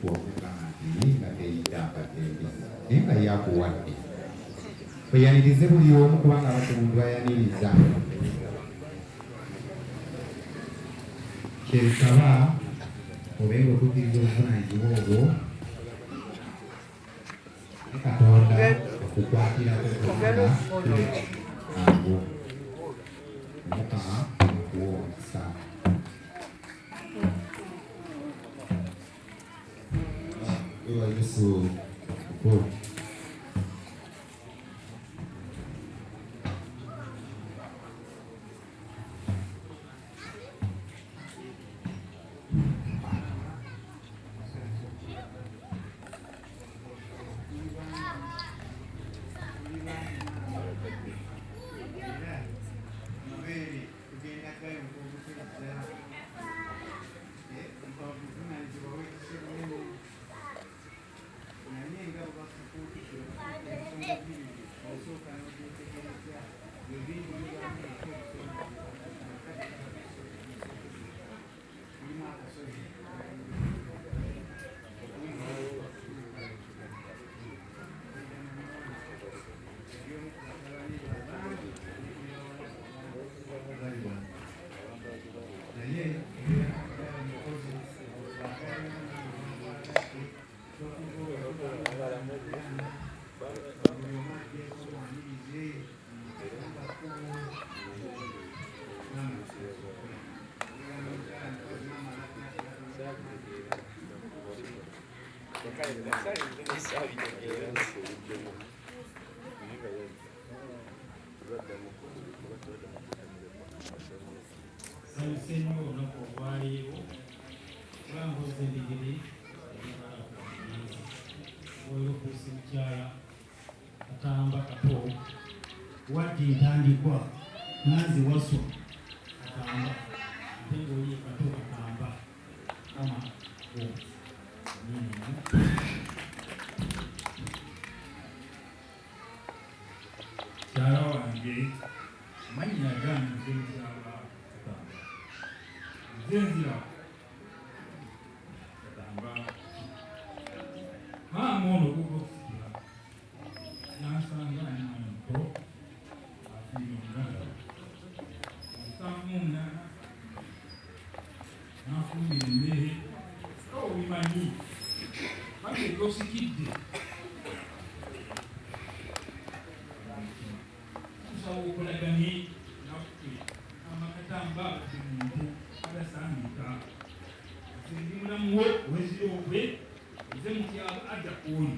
kuwakugamba nti nga teyitambadde naye nga yakuwadde weyanirize buli omu kubanga abadde muntu bayaniriza kyesaba obenga otuukiriza obuvunanyizibwa obwo Katonda okukwatirako ago Mukama akuwa omukisa Ewa Yesu mukulu wadde ntandikwa nanze waso katamba ntengo ye kato katamba kama kyala wange manyina gange nzemukyala katamba nzenzira katamba maama ono guga okusikira nansanga nimwana muto nafumbira emmere obimanyi bage tosikidde tusaba okulaganye nakwe amakatamba ati muntu agasangika ndi mulamu we wezira okwe nze mutyaba adda oli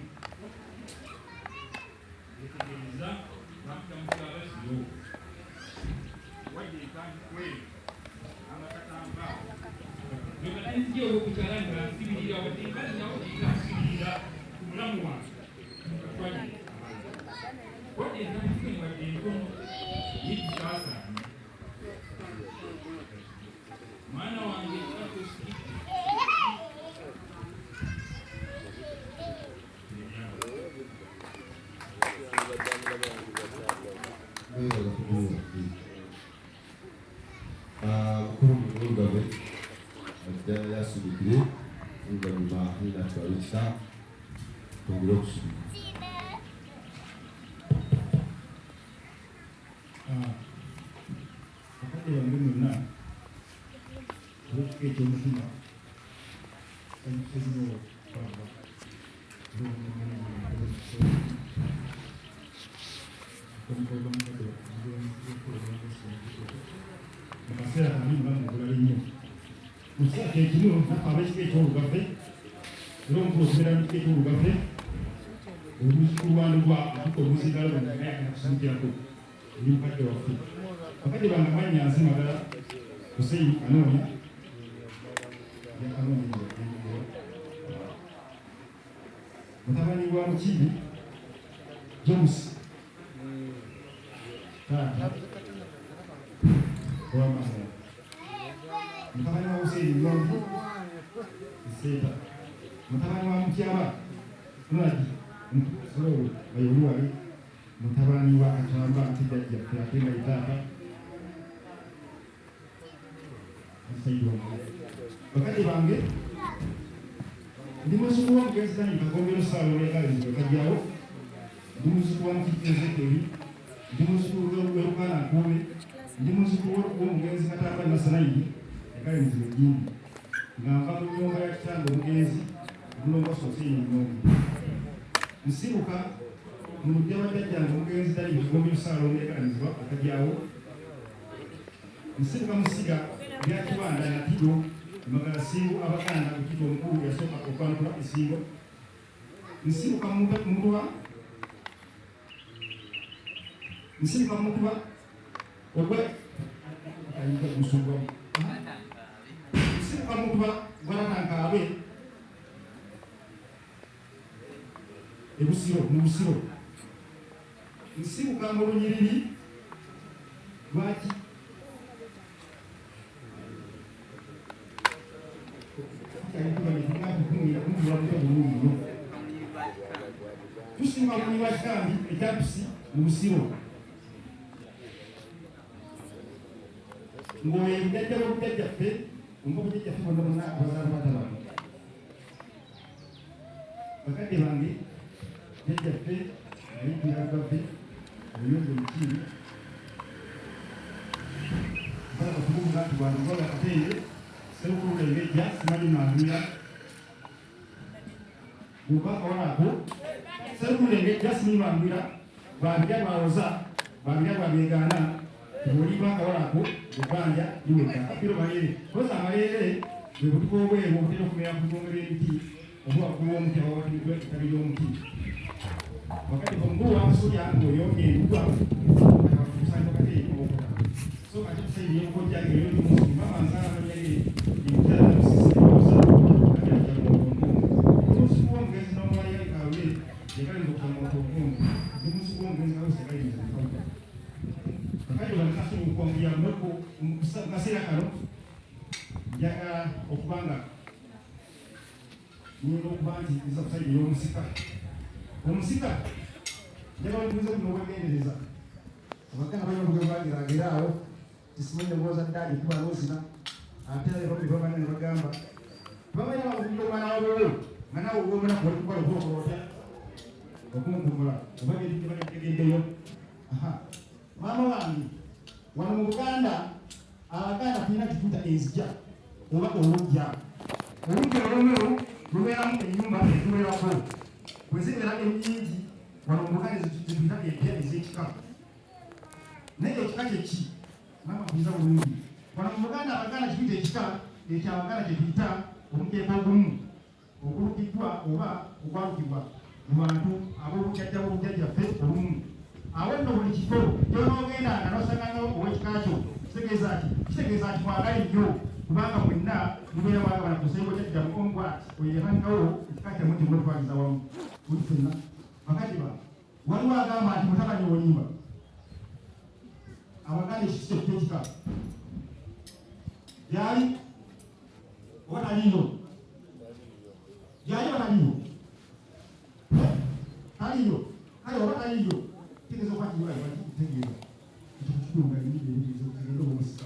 etegereza bakuta mutyaba ziro wadde ekandikwe amakatamba ndio okukyalanga nsibirira wadde nkazi nawo nsibirira ku mulamu wange mukatwali wadde entandikwe wadde entono yekisaasaanye mwana wange atosikidde Mugabe ajja yasubikire oluvannyuma ninatwalisa tongere okusubika akadde bange mwonna olwekika ekyomutima kanyusezinoo kwaba mukaseera kali mulamu obulala ennyo mukiseera kyekimu abekika ekyolugave era omukulu okubeera mukika ekyolugave olukulwanibwa okuka omuzigalo kusumikirako eri mukadde waffe bakadde bange mwanyansi magala Hussein Kanoonya yakanoonya mutabani wa Mukibi James mutabani wa Hussein Lombo Iseta mutabani wa Mutyaba Nadi Solowo Bayoluwali mutabani wa Atamba Ntijajja Fyatenga Itata Saidi wa bakati bange ndi musuku w'omugenzi Daniel Kagombero Ssaalo n'ekalinzo kajjawo, ndi musuku wa Mutiti Ezekiel, ndi musuku w'Erukana Nkuube, ndi musuku w'omugenzi Katamba Nasanaidi ekalinzo Ejjimbi, nga nva mu nnyumba ya kitange omugenzi Mulongo Sosini Nnongi. Nsibuka mu luggya lwa jjajjange omugenzi Daniel Kagombero Ssaalo n'ekalinzo akajjawo. Nsibuka musiga bya Kibanda na Tido Magala Singo abaganda Tido omukulu yasooka okwanukula esingo. Nsibuka mutuba ogwe ayinza okusungwamu. Nsibuka mutuba gwalatankaabwe ebusiro mu busiro. Nsibuka mu lunyiriri lwaki tusinga kunywa kitambi ekyapusi mu busiro ng'oyo ebijjajja b'obujjajjaffe omba obujjajjaffe bonna bonna abazaala batabano bakadde bange jjajjaffe ayitira lugavve oyongo mukiiri mpala batubuuza nti bwandigola katende Serukulu Lengejja simanyi Mandula Bubaka wako Serukulu Lengejja simanyi Mandula babira bawoza babira babegana buli baka wako Bubanja liweka apiro malere koza malere bwe bwe mu butero kumera kugongera ebiti obwa kuwo omuti awati gwe kabiri omuti wakati bongo amasuli yango yoke ndwa kusanga kati okuta so kati sai yeko jange yo mama nzara yeye ikutana sisi koza kati ya bongo musuko ngezi no mwali kawe yekali ndokumo bongo musuko ngezi kawe sekai ni kati wanakaso kukwambia moko kasira karo yaga okubanga niyo kubanti iza kusaidia yo musika omusika njagala ntuuze kuno obwegendereza abaganda balina okugembagiragerawo tisimanye ndowooza ddaali kuba noozina ate bamanya ne bagamba tebamanya bakugira omwana wabewo nga nawe ogwomunaku oli kukola okukola otya okunkumbula obagegendeyo maama wange wano mu Buganda abaganda tulina kituuta enzija oba olugja olugja olwomewo lubeeramu ennyumba etubeerako bwezibeera ennyingi wano mu Buganda zituyita empya ez'ekika naye ekika kyeki maama kuyiza bulungi wano mu Buganda abaganda kituyita ekika ekyo abaganda kyetuyita omukeeka ogumu ogulukiddwa oba ogwalukibwa mu bantu ab'obujjajja bw'obujjajjaffe olumu awo nno buli kifo gy'onoogendanga n'osangayo ow'ekika kyo kitegeeza nti mwagala nnyo kubanga mwenna mubeera mwagabana ku ssebo kyaddamu omubwati oyerangawo ekika kyamu kimwetwaliza wamu buli ffenna bakati ba waliwo agamba nti mutamanyi olimba abaganda ekikyo kyekika gyali oba taliyo gyali oba taliyo taliyo kale oba taliyo tegeeza okwakiwakikutegeeza ekikukitunga egenda omusika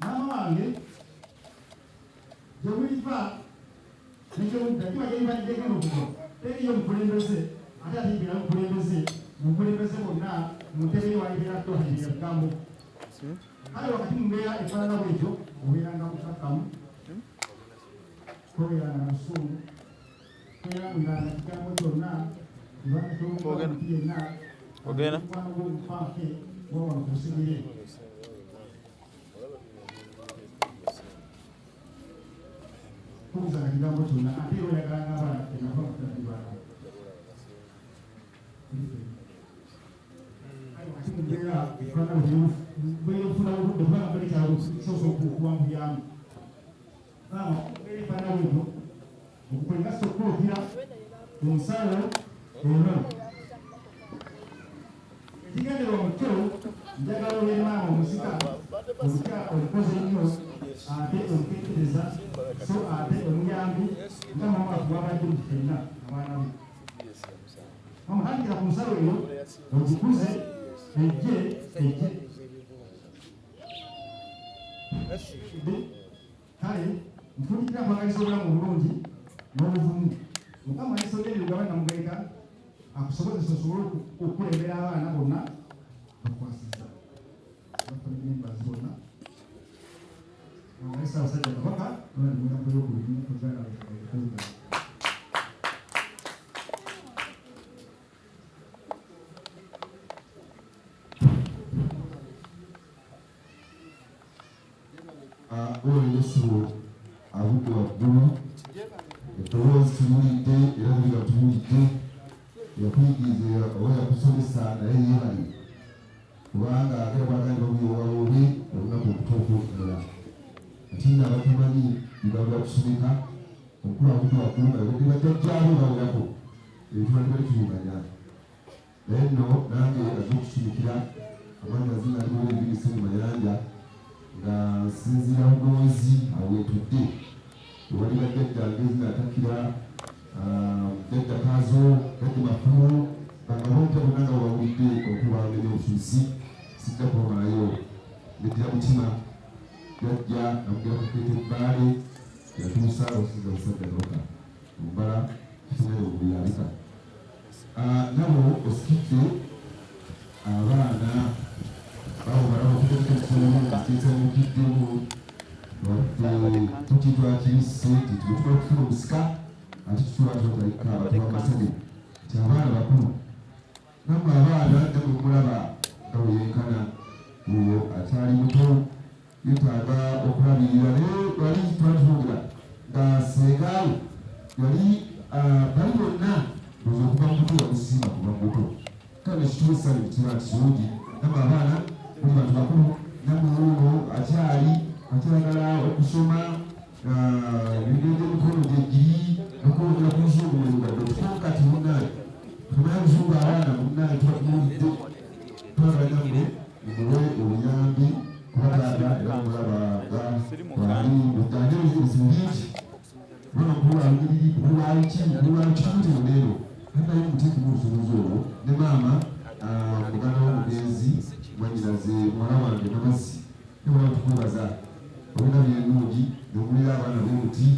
maama wange gyemuliva nekyomudda kiba gyeribaddegenda okuva teriyo omukulembeze ate ategeera mukulembeze bonna mu ntebe yewayibeera tohairya bigambo kale wakati mubeera efaanana bwekyo obeeranga mukakkamu tobeeranga musungu toyanganga kigambo kyonna ibakatomuti yenna omukwano gw'omufaake wawano kusigire kubuzanga kigambo kyonna ate oyagalanga abana enava kutadibana bweyofuna obudde kubanga balekyalo kisobola okuwambulyamu erifana bwetyo okukolinga sokulukira omusalo ono ekigenderwa mukyo njagala olwemaama omusika olukya olukoze nnyo ate olukekereza so ate omuyambi nga mama wabadde mukifenna abaana be omutandikira ku nsalo eyo ogikuze ejje kale nfundikira kwagaliza obulamu obulungi n'obuvumu. Mukama alisonde lugabana mugereka akusobozesa osobole okulembera abaana bonna bakwasiza bafamily members bonna alisa abasajja kabaka abandi mulambo y'okulumu kuzaala okuvuga. Oyo Yesu avudde waggulu, eddoboozi tuwulidde era tuliga tuwulidde, yakuyigiriza oba yakusomesa naye yeebali kubanga agenda kwagamba buyowawoobe olunaku okutuuka okugula ati nno abatamanyi bigambo byakusomeka omukulu avudde waggulu nga yabadde bajjajjaabo bawerako ebituma tibali tubimanya naye nno nange aze okusumikira amanya zina aliwo ebibise mu mayanja nga nsinzira bugonzi aweetudde ewali bajjajjange zinatakira Dr. Kazo, Dr. Mafuru, bangabonta bonna nga bawulidde okubanga ebyobusuuzi sijja kubamalayo neddira mutima yajja namugera kukeeta ebbaale yatuusa osinza obusajja doka ombala kifunere okuyalika nabo osikidde abaana bawomala okuteekesoomu kisemukiddemu wadde tukitwa kiyise titubetula okufuna omusika ati tutulatalika abatubamasane nti abaana bakulu namwe abaana namwe mulaba nga bwe yenkana oyo akyali muto yetaaga okulabirira naye wali twatwogera nga seegaawe yali bali bonna oza okuva muto yakusiima kuva muto kale kituusa ne kiba kirungi namwe abaana muli bantu bakulu namwe ono akyagala okusoma ebigende emikono gyegiri okwogera ku nzungu mwerugadde tukati munnaye tumanya buzungu abaana munnaye tubatumulidde twagalamu muwe obuyambi kubataata era mulabaga wali mujjanje ebizibu bingi bana kulwakikimutero leero ataye muteekemu obusobozi obwo ne maama muganda w'omugenzi mwanyinaze muwala wange namasi nebala tukwebaza olina byenungi nogulira abaana bemuti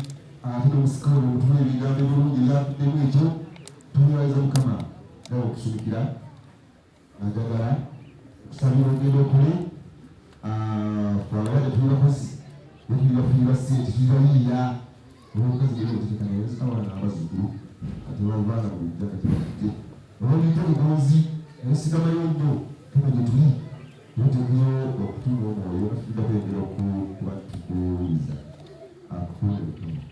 ate nomusika ono mutuma ebigambo ebirungi byafuddemu ekyo tumwebaliza mukama nawe okusumikira agagala okusabira ogenda okole abalwadde tulibakozi netulibafunira sente tulibayiiya olwomukazi genaotetekanaeawana abazzukulu ate babaana mubijjaka kibafudde olwolita mugonzi nayesigamayo nnyo tuno gye tuli notekeyo okutunga omwoyo atudda kwengera okuba tukuwuliza akutunga obutono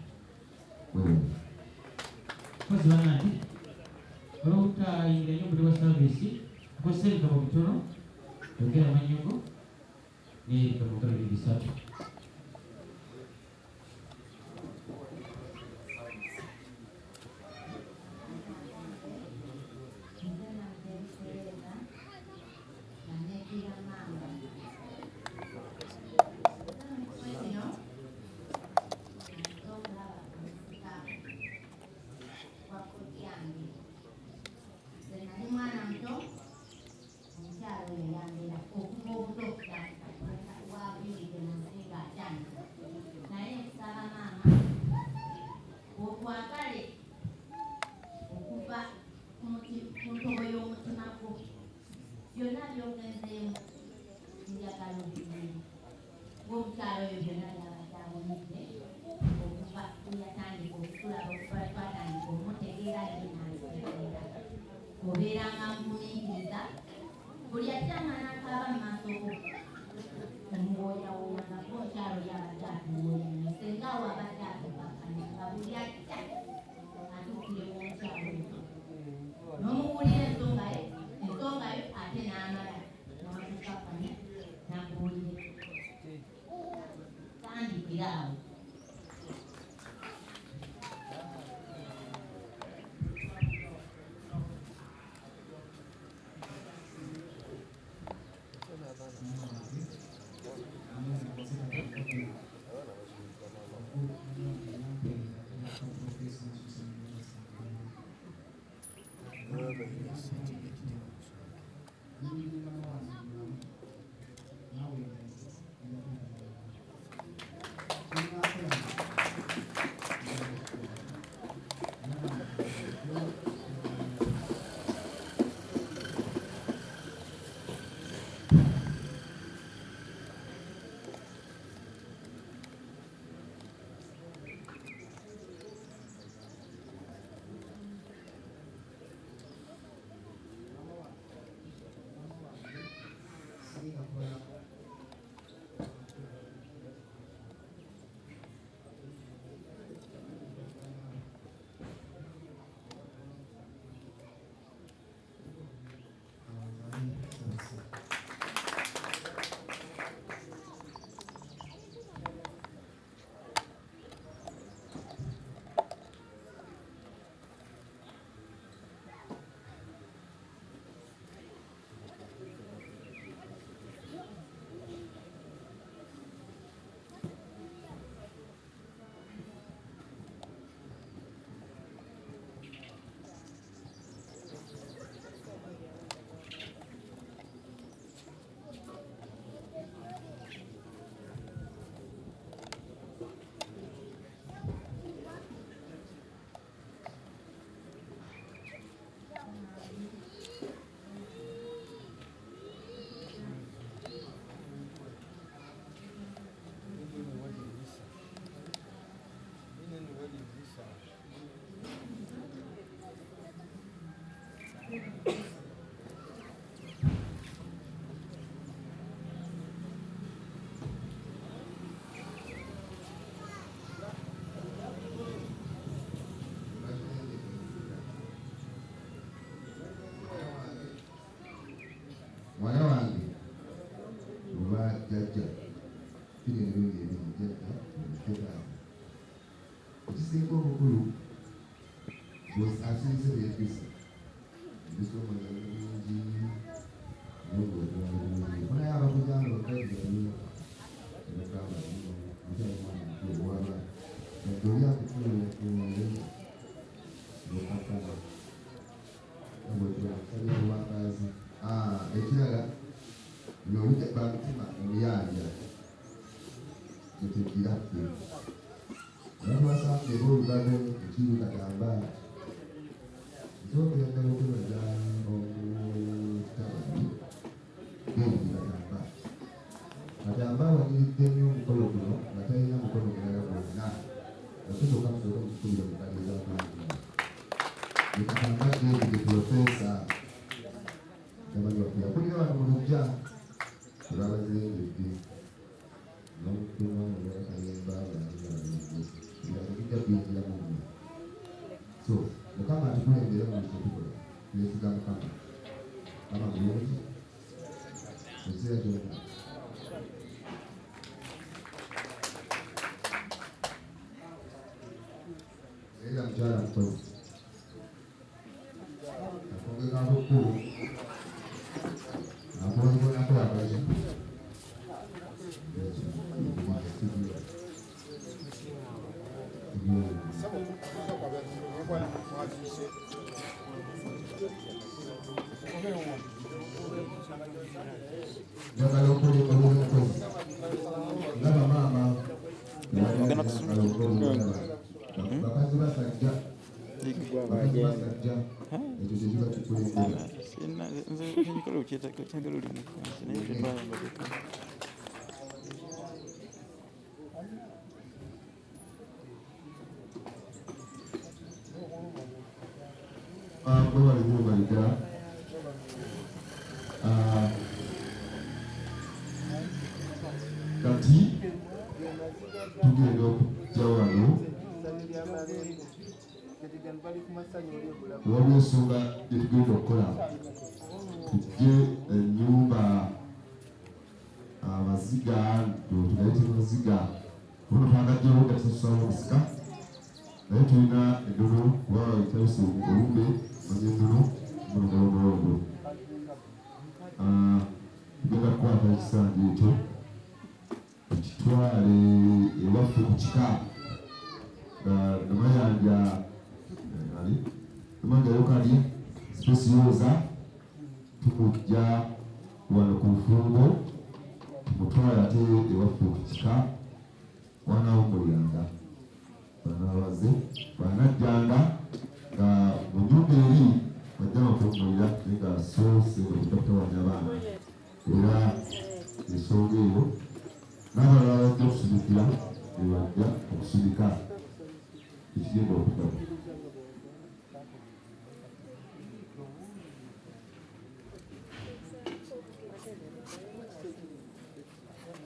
Kozi wanati olwobutayingira nnyo omuli wa savisi akozesa ebigabo bitono yogera amanyongo n'ebigabo kalali bisatu. was actually a piece. This one was when I have a good young ekirala nolujja bamutima omuyanja etekiraffe natwasanga era olubago ekiru katambala nsobola ddala okwebaza omutabani katambala katambala wanyiridde nnyo omukolo guno nga talina mukono mulala gwonna nakusooka musooka mukukubira mukaleezaamaanyi ekatambadde ebige profesa abali waffe yakulira wano mu lujja olwabazengedde n'omukuma olwakayemba bijja kuyingiramu nnyo so mukama atukulembera mu kitukola tuyesiga mukama kama bulungi ekiseera kyonna era mukyala mukozi akongekako kkulu akulongonako akazi njagala okulinga omukozi ndaba maama bakazi basajja ekyo kyekiba kikulembera bwe baliwo balida kati tugenda okujja wano waliwo ensonga gyetugenda okukola tujje ennyumba amaziga tugayite maziga ono twagajjawo gatusasusawo obusika naye tulina endono kuba bayitayose olumbe manyendono munomolomolondo tugenda kukwata ekisanja ekyo ekitwale ewaffe ku kika namayanja namanja yokali spesiyooza tumujja wano ku nfumbo tumutwale ate ewaffe ku kika wanawumulyanga banabaze banajjanga nga mu nyumba eri bajja bakuwumulira naye nga soose okutawanya abaana era ensonga eyo n'abalala bajja okusumikira ebajja okusumika ekigenda okutaba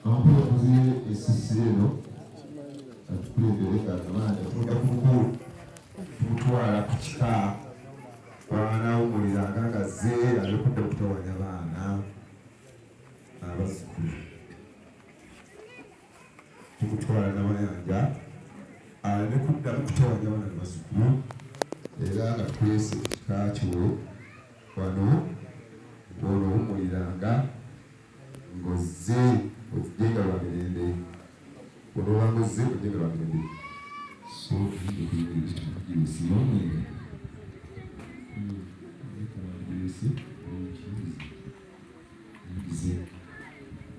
ampula okuzie esisiro eno atukulembere ng'amaanyi tujja kumutwala ku kika wanawumuliranga nga zze ali kudda okutawanya abaana abazzukulu tumutwala namayanja ali kuddamu kutawanya abaana abazzukulu era nga tukwese ekika kyo wano ng'onowumuliranga ng'ozze ojenga lwa mirembe olwobanga ozze ojenga lwa mirembe so simamwenge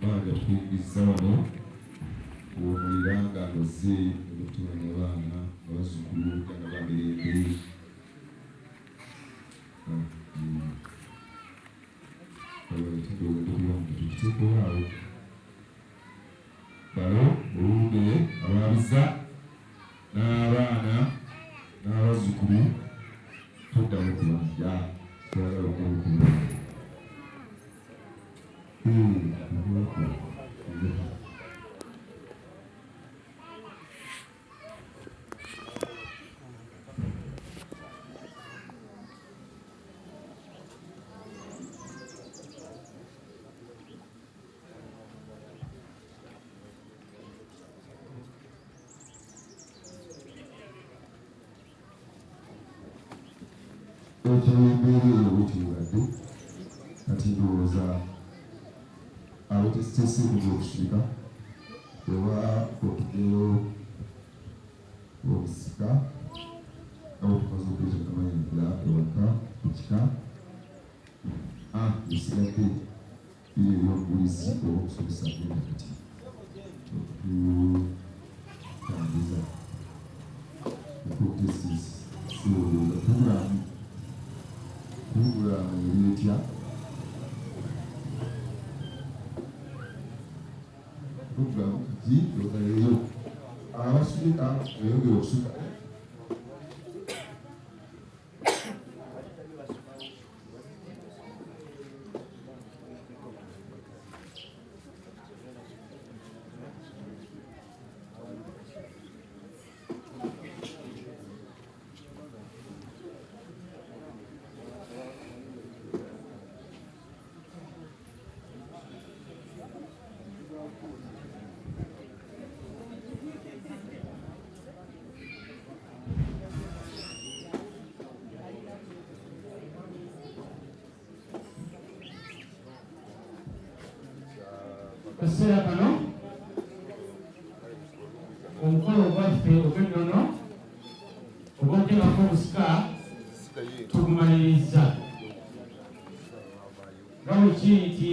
banja tukuyingiza wano womuliranga ng'ozze okutawanya abaana abazzukulu ojenga lwa mirembe tukiteekewaawo balo olumbe ababiza n'abaana n'abazzukulu toddamu kubanja twagala okwekulu ekirembeera eyo bwekibugadde kati ndowooza abo teseekuga okusirika oba otugero obusika abo tumaze okuyita tamayingira ewaka ekika bisigadde biri ebyobulizi oba okusomesa genda kati okutambuza okutesisi puroguramu ebyetya puroguramu kati yogaleyo abasubika ayongera okusubika kaseera kano omukolo gwaffe ogw'ennono ogw'okuteekako obusika tugumaliriza nga bwe kiri nti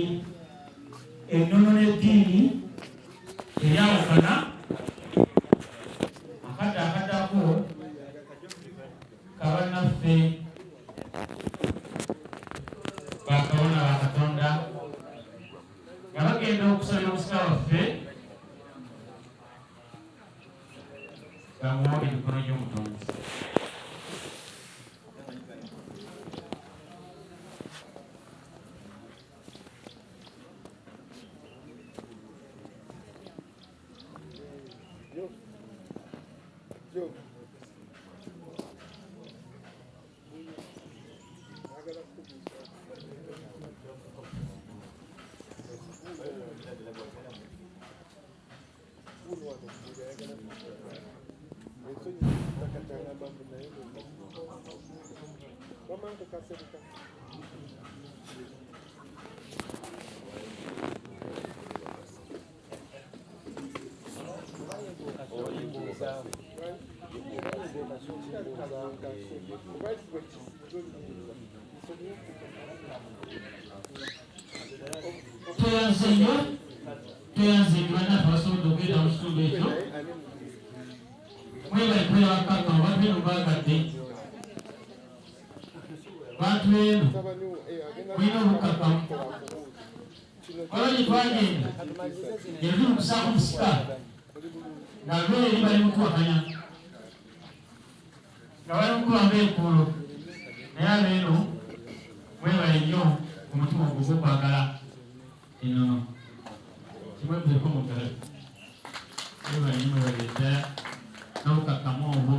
ennono n'eddiini eryawukana akadde akaddako kabannaffe bakabona bakatonda nga bagenda okusabira obusika bwaffe bamuwa emikono gy'omutonzi. Tuyanze banafu basobodde okuyita mu kitundu ekyo mwebali kwebakaka abantu eno bagadde bantu eno mulina obukakamu waba gye twagenda yali mukusaako musika nga lwere eri bali mutuwakanya nga bali mukubamba enkuulo naye abeeno mwebale nnyo ku mutima ogwo gw'okwagala ennono kimwebuzeeko mugala mwebale nnyo mwebale ddala n'obukakamu obwo.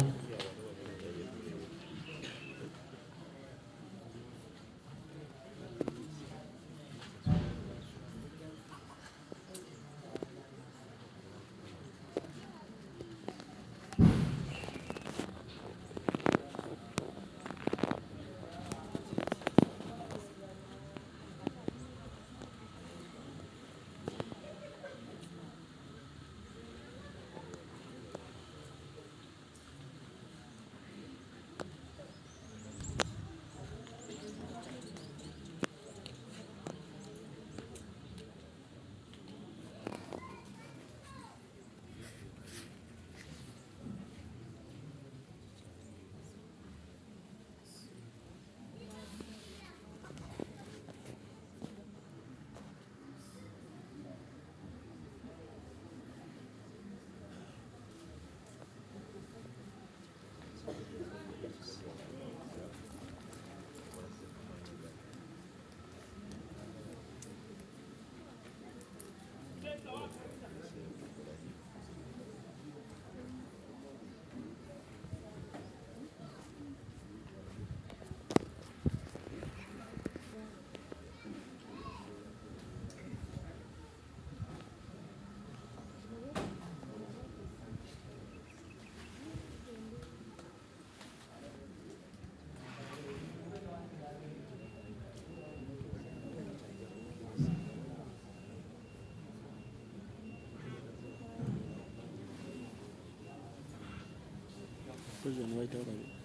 Kozi ono bayitawo kabiri.